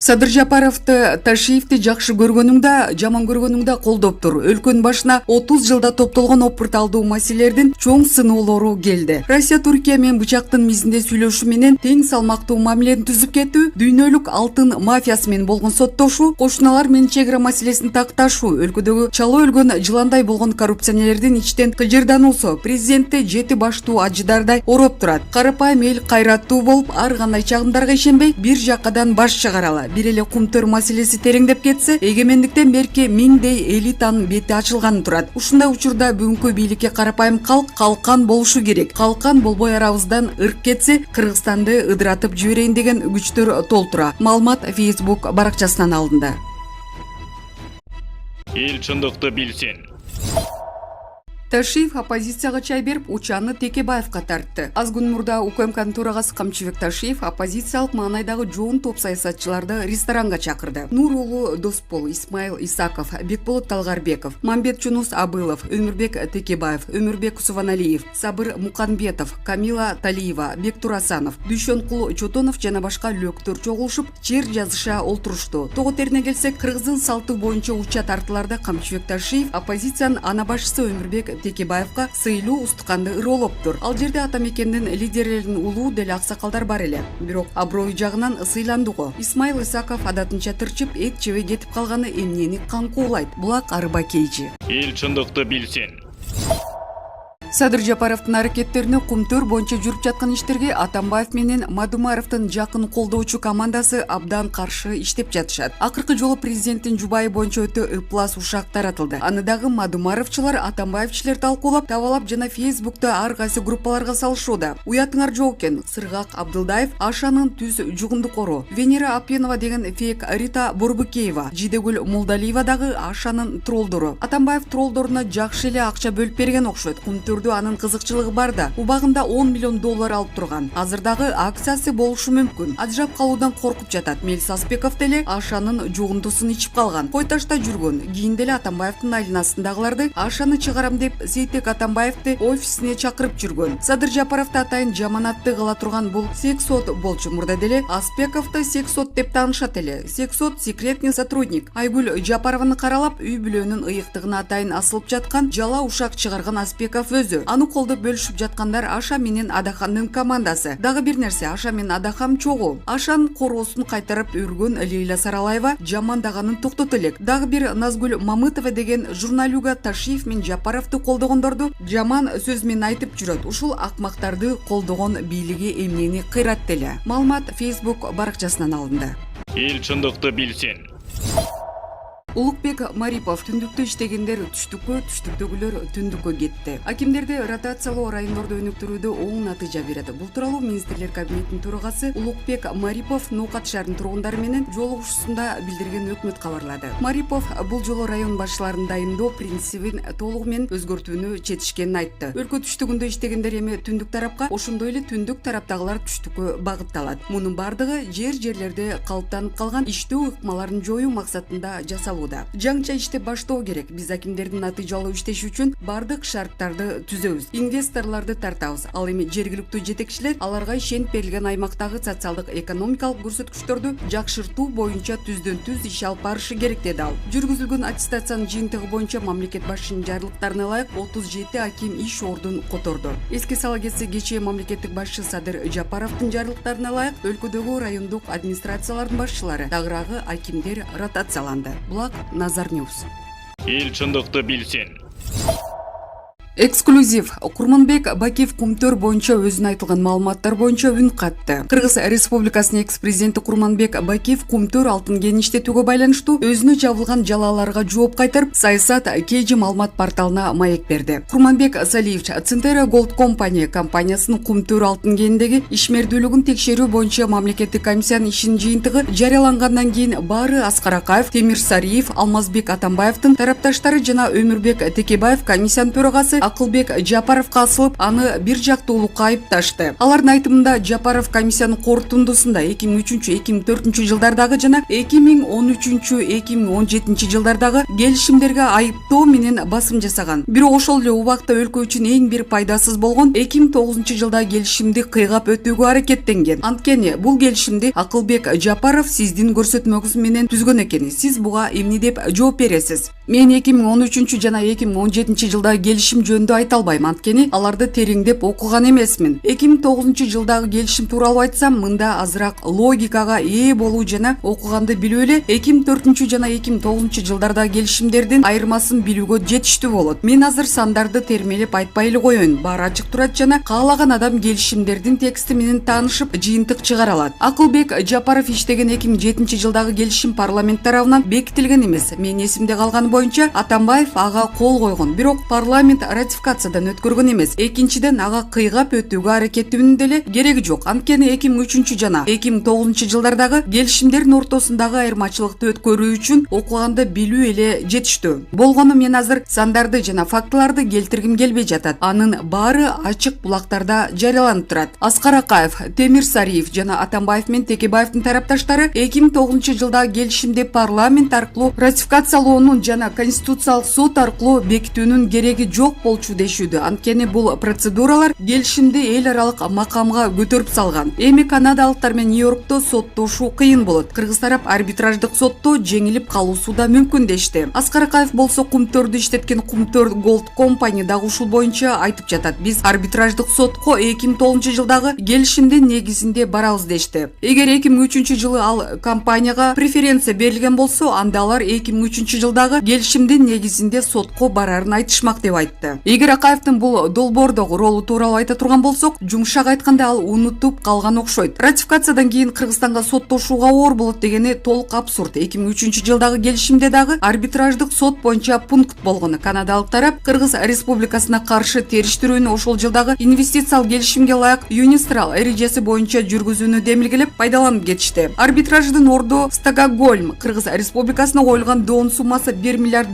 Садыр Жапаровду Ташиевди жакшы көргөнүңдө, жаман көргөнүңдө колдоптур. Өлкөнүн башына 30 жылда топтолгон опурталдуу маселелердин чоң сыноолору келди. Россия Түркия менен бычактын мизинде сүйлөшүү менен тең салмактуу мамилени түзүп кетүү, дүйнөлүк алтын мафиясы менен болгон соттошуу, кошуналар менен чек ара маселесин такташуу, өлкөдөгү чала өлгөн жыландай болгон коррупционерлердин ичтен кыжырдануусу президентти жети баштуу ажыдардай ороп турат. Карапайым эл кайраттуу болуп, ар кандай чагымдарга ишенбей, бир жакадан баш чыгаралы. Бир эле кумтөр маселеси тереңдеп кетсе, эгемендиктен берки миңдей элитанын бети ачылганы турат. Ушундай учурда бүгүнкү бийликке карапайым калк калкан болушу керек. Калкан болбой арабыздан ырк кетсе, Кыргызстанды ыдыратып жиберейин деген күчтөр толтура. Маалымат Facebook баракчасынан алынды. Эл чындыкты билсин. Ташиев оппозицияга чай берип, учаны Текебаевка тартты. Аз күн мурда УКМКнын төрагасы Камчыбек Ташиев оппозициялык маанайдагы жоон топ саясатчыларды ресторанга чакырды. Нур уулу Доспол, Исмаил Исаков, Бекболот Талгарбеков, Мамбет Чунус Абылов, Өмүрбек Текебаев, Өмүрбек Усуваналиев, Сабыр Муканбетов, Камила Талиева, Бектур Асанов, Дүйшөнкул Чотонов жана башка лөктөр чогулушуп, чер жазыша олтурушту. Того терине келсек, Кыргыздын салты боюнча уча тартыларда Камчыбек Ташиев оппозициянын ана башчысы Өмүрбек Текебаевка сыйлуу устуканды ыролоптур. Ал жерде ата мекендин лидерлеринин улуу деле аксакалдар бар эле. Бирок аброю жагынан сыйландыгы. Исмаил Исаков адатынча тырчып, эт жебей кетип калганы эмнени каңкуулайт. Булак арба кейжи. Эл чындыкты билсин. Садыр Жапаровдун аракеттерине кумтөр боюнча жүрүп жаткан иштерге Атамбаев менен Мадумаровдун жакын колдоочу командасы абдан каршы иштеп жатышат. Акыркы жолу президенттин жубайы боюнча өтө ыплас ушак таратылды. Аны дагы Мадумаровчулар Атамбаевчилер талкуулап, табалап жана Фейсбукта ар кайсы группаларга салышууда. Уятыңар жок экен. Сыргак Абдылдаев Ашанын түз жугунду кору, Венера Апенова деген фейк Рита Борбукеева, Жидегүл Молдалиева дагы Ашанын тролдору. Атамбаев тролдоруна жакшы эле акча бөлүп берген окшойт. Анын кызыкчылыгы бар да, убагында $10 миллион алып турган. Азырдагы акциясы болушу мүмкүн. Ажырап калуудан коркуп жатат. Мелис Аспеков деле Ашанын жугундусун ичип калган. Койташта жүргөн. Кийин деле Атамбаевдин айланасындагыларды Ашаны чыгарам деп Сейтек Атамбаевди офисине чакырып жүргөн. Садыр Жапаровду атайын жаманатты кыла турган бул сексот болчу. Мурда деле Аспековду сексот деп таанышат эле. Сексот секретный сотрудник. Айгүл Жапарованы каралап, үй бүлөнүн ыйыктыгына атайын асылып жаткан жала ушак чыгарган Аспеков өзү. Аны колдоп бөлүшүп жаткандар Аша менен Адахандын командасы. Дагы бир нерсе, Аша менен Адахам чогуу. Ашанын короосун кайтарып үргөн Лейла Саралаева жамандаганын токтот элек. Дагы бир Назгүл Мамытова деген журналюга Ташиев менен Жапаровду колдогондорду жаман сөз менен айтып жүрөт. Ушул акмактарды колдогон бийлиги эмнени кыйрат деле. Маалымат Facebook баракчасынан алынды. Эл чындыкты билсин. Улукбек Марипов түндүктө иштегендер түштүккө, түштүктөгүлөр түндүккө кетти. Акимдерди ротациялоо райондордо өнүктүрүүдө оң натыйжа берет. Бул тууралуу министрлер кабинетинин төрагасы Улукбек Марипов Ноокат шаарынын тургундары менен жолугушуусунда билдирген өкмөт кабарлады. Марипов бул жолу район башчыларын дайындоо принцибин толугу менен өзгөртүүнү четишкенин айтты. Өлкө түштүгүндө иштегендер эми түндүк тарапка, ошондой эле түндүк тараптагылар түштүккө багытталат. Мунун бардыгы жерлерде калыптанып калган иштөө ыкмаларын жоюу максатында жасалуу. Жаңча иште баштоо керек. Биз акимдердин натыйжалуу иштеши үчүн бардык шарттарды түзөбүз. Инвесторлорду тартабыз. Ал эми жергиликтүү жетекчилер аларга ишенип берилген аймактагы социалдык экономикалык көрсөткүчтөрдү жакшыртуу боюнча түздөн түз иш алып барышы керек деди ал. Жүргүзүлгөн аттестациянын жыйынтыгы боюнча мамлекет башчынын жарлыктарына ылайык 37 аким иш ордун которду. Эске сала кетсек, кечээ мамлекеттик башчы Садыр Жапаровдун жарлыктарына ылайык өлкөдөгү райондук администрациялардын башчылары, тагыраагы акимдер ротацияланды. Булак Назар Ньюс. Эл чындыкты билсин. Эксклюзив. Курманбек Бакиев кумтөр боюнча өзүнүн айтылган маалыматтар боюнча үн катты. Кыргыз Республикасынын экс-президенти Курманбек Бакиев кумтөр алтын кенин иштетүүгө байланыштуу өзүнө жабылган жалааларга жооп кайтарып, Саясат KG маалымат порталына маек берди. Курманбек Салиевич Центера Gold Company компаниясынын кумтөр алтын кениндеги ишмердүүлүгүн текшерүү боюнча мамлекеттик комиссиянын ишинин жыйынтыгы жарыялангандан кийин баары Аскар Акаев, Темир Сариев, Алмазбек Атамбаевдин тарапташтары жана Өмүрбек Текебаев комиссиянын төрагасы Акылбек Жапаровго асылып, аны бир жактуулукка айыпташты. Алардын айтымында Жапаров комиссиянын корутундусунда 2003-2004 жылдардагы жана 2013-2017 жылдардагы келишимдерге айыптоо менен басым жасаган. Бирок ошол эле убакта өлкө үчүн эң бир пайдасыз болгон 2009 жылда келишимди кыйгап өтүүгө аракеттенген. Анткени бул келишимди Акылбек Жапаров сиздин көрсөтмөгүз менен түзгөн экен. Сиз буга эмне деп жооп бересиз? Мен 2013 жана 2017 жылдагы келишим жөнүндө айта албайм, анткени аларды тереңдеп окуган эмесмин. 2009 жылдагы келишим тууралуу айтсам, мында азыраак логикага ээ болуу жана окуганды билүү эле 2004 жана 2009 жылдардагы келишимдердин айырмасын билүүгө жетиштүү болот. Мен азыр сандарды термелеп айтпай эле коеюн. Баары ачык турат жана каалаган адам келишимдердин тексти менен таанышып, жыйынтык чыгара алат. Акылбек Жапаров иштеген 2007 жылдагы келишим парламент тарабынан бекитилген эмес. Мен эсимде калганы боюнча Атамбаев ага кол койгон, бирок парламент ратификациядан өткөргөн эмес. Экинчиден, ага кыйгап өтүүгө аракеттүүнүн деле кереги жок. Анткени 2003 жана 2009 жылдардагы келишимдердин ортосундагы айырмачылыкты өткөрүү үчүн окуганды билүү эле жетиштүү. Болгону мен азыр сандарды жана фактыларды келтиргим келбей жатат. Анын баары ачык булактарда жарыяланып турат. Аскар Акаев, Темир Сариев жана Атамбаев менен Текебаевдин тарапташтары 2009 жылдагы келишимди парламент аркылуу ратификациялоонун жана Конституциялык сот аркылуу бекитүүнүн кереги жок болчу дешүүдө. Анткени бул процедуралар келишимди эл аралык макамга көтөрүп салган. Эми канадалыктар менен Нью-Йоркто соттошуу кыйын болот. Кыргыз тарап арбитраждык сотто жеңилип калуусу да мүмкүн дешти. Аскар Акаев болсо кумтөрдү иштеткен Кумтөр Gold Company дагы ушул боюнча айтып жатат. Биз арбитраждык сотко 2009 жылдагы келишимдин негизинде барабыз дешти. Эгер 2003 жылы ал компанияга преференция берилген болсо, анда алар 2003 жылдагы келишимдин негизинде сотко барарын айтышмак деп айтты. Эгер Акаевдин бул долбоордогу ролу тууралуу айта турган болсок, жумшак айтканда ал унутуп калган окшойт. Ратификациядан кийин Кыргызстанга соттошууга оор болот дегени толук абсурд. 2003 жылдагы келишимде дагы арбитраждык сот боюнча пункт болгон. Канадалык тарап Кыргыз Республикасына каршы териштирүүнү ошол жылдагы инвестициялык келишимге ылайык Юнистрал эрежеси боюнча жүргүзүүнү демилгелеп пайдаланып кетишти. Арбитраждын орду Стокгольм. Кыргыз Республикасына коюлган доон суммасы $1 миллиард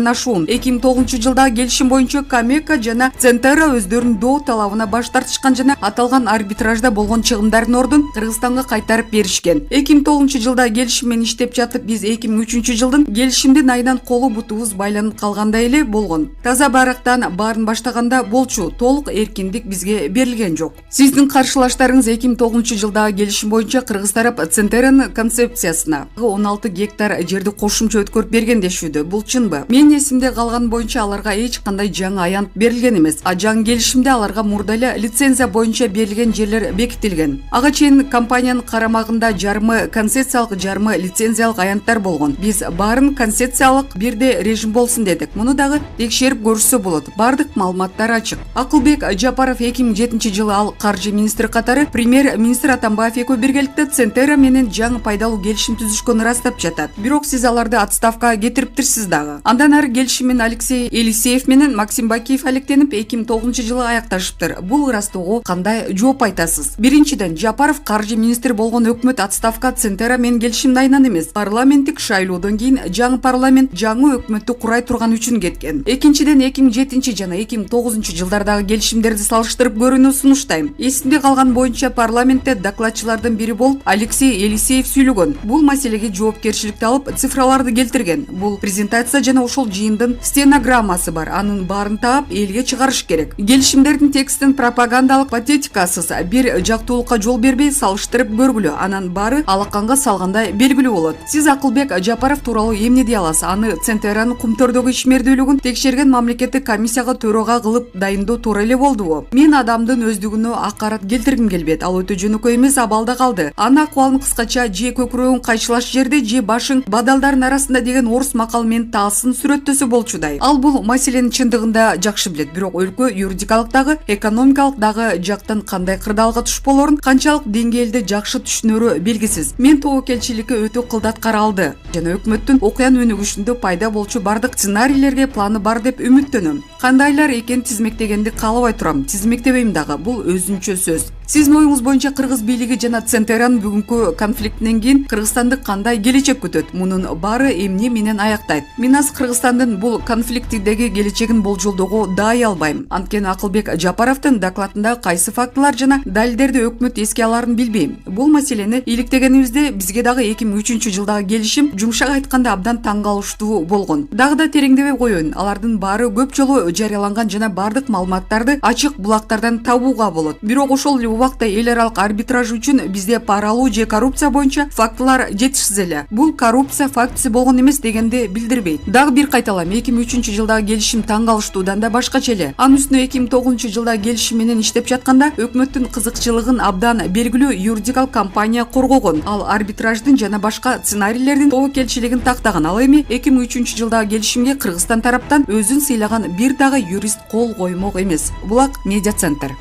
ашуун. 2009 жылдагы келишим боюнча Камека жана Центера өздөрүнүн доо талабына баш тартышкан жана аталган арбитражда болгон чыгымдардын ордун Кыргызстанга кайтарып беришкен. 2009 жылда келишим менен иштеп жатып, биз 2003 жылдын келишимдин айынан колу бутубуз байланып калгандай эле болгон. Таза барактан баарын баштаганда болчу, толук эркиндик бизге берилген жок. Сиздин каршылаштарыңыз 2009 жылдагы келишим боюнча Кыргыз тарап Центеранын концепциясына 16 гектар жерди кошумча өткөрүп берген дешүүдө. Бул чынбы? Мен эсимде калган боюнча аларга эч кандай жаңы аянт берилген эмес. А жаңы келишимде аларга мурда эле лицензия боюнча берилген жерлер бекитилген. Ага чейин компаниянын карамагында жарымы концессиялык, жарымы лицензиялык аянттар болгон. Биз баарын концессиялык бирдей режим болсун дедик. Муну дагы текшерип көрүшсө болот. Бардык маалыматтар ачык. Акылбек Жапаров 2007 жылы ал каржы министри катары премьер-министр Атамбаев экөө биргеликте Центера менен жаңы пайдалуу келишим түзүшкөнү ырастап жатат. Бирок сиз аларды отставкага кетириптирсиз дагы. Андан ары келишимин Алексей Елисеев менен Максим Бакиев алектенип 2009 жылы аякташыптыр. Бул ырастоого кандай жооп айтасыз? Биринчиден, Жапаров каржы министри болгон өкмөт отставка Центера менен келишимди айынан эмес, парламенттик шайлоодон кийин жаңы парламент жаңы өкмөттү курай турган үчүн кеткен. Экинчиден, 2007 жана 2009 жылдардагы келишимдерди салыштырып көрүүнү сунуштайм. Эсимде калган боюнча парламентте докладчылардын бири болуп Алексей Елисеев сүйлөгөн. Бул маселеге жоопкерчиликти алып, цифраларды келтирген. Бул презентация жана ошол жыйындын стенограммасы бар. Анын баарын таап элге чыгарыш керек. Келишимдердин текстин пропагандалык патетикасыз, бир жактуулукка жол бербей салыштырып көргүлө. Анан баары алаканга салгандай белгилүү болот. Сиз Акылбек Жапаров тууралуу эмне дей аласыз? Аны Центеранын Кумтөрдөгү ишмердүүлүгүн текшерген мамлекеттик комиссияга төрага кылып дайындоо туура эле болдубу? Мен адамдын өздүгүнө акарат келтиргим келбейт. Ал өтө жөнөкөй эмес, абалда калды. Анын акыбалын кыскача же көкүрөгүн кайшылаш жерде, же башың бадалдардын арасында деген орус макал менен таасын сүрөттөсү болчудай. Ал бул маселенин чындыгында жакшы билет, бирок өлкө юридикалык дагы, экономикалык дагы жактан кандай кырдаалга туш болорун, канчалык деңгээлде жакшы түшүнөрү белгисиз. Мен тобокелчиликке өтө кылдат каралды жана өкмөттүн окуян өнүгүшүндө пайда болчу бардык сценарийлерге планы бар деп үмүттөнөм. Кандайлар экен тизмектегенди каалабай турам, тизмектебейм дагы, бул өзүнчө сөз. Сиздин оюңуз боюнча Кыргыз бийлиги жана Центеранын бүгүнкү конфликттен кийин Кыргызстанды кандай келечек күтөт? Мунун баары эмне менен аяктайт? Мен азыр Кыргызстандын бул конфликттеги келечегин болжолдоого даай албайм. Анткени Акылбек Жапаровдун докладында кайсы фактылар жана далилдерди өкмөт эске аларын билбейм. Бул маселени иликтегенибизде бизге дагы 2003 жылдагы келишим жумшак айтканда абдан таң калыштуу болгон. Дагы да тереңдебей коеюн. Алардын баары көп жолу жарыяланган жана бардык маалыматтарды ачык булактардан табууга болот. Бирок ошол эле убакта эл аралык арбитраж үчүн бизде пара алуу же коррупция боюнча фактылар жетишсиз эле. Бул коррупция фактысы болгон эмес дегенди билдирбейт. Дагы бир кайталам, 2003 жылдагы келишим таң калыштуудан да башкача эле. Анын үстүнө 2009 жылдагы келишим менен иштеп жатканда өкмөттүн кызыкчылыгын абдан белгилүү юридикалык компания коргогон. Ал арбитраждын жана башка сценарийлердин тобокелчилигин тактаган. Ал эми 2003 жылдагы келишимге Кыргызстан тараптан өзүн сыйлаган бир дагы юрист кол коймок эмес. Булак Медиа Центр.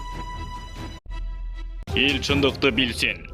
Эл чындыкты билсин.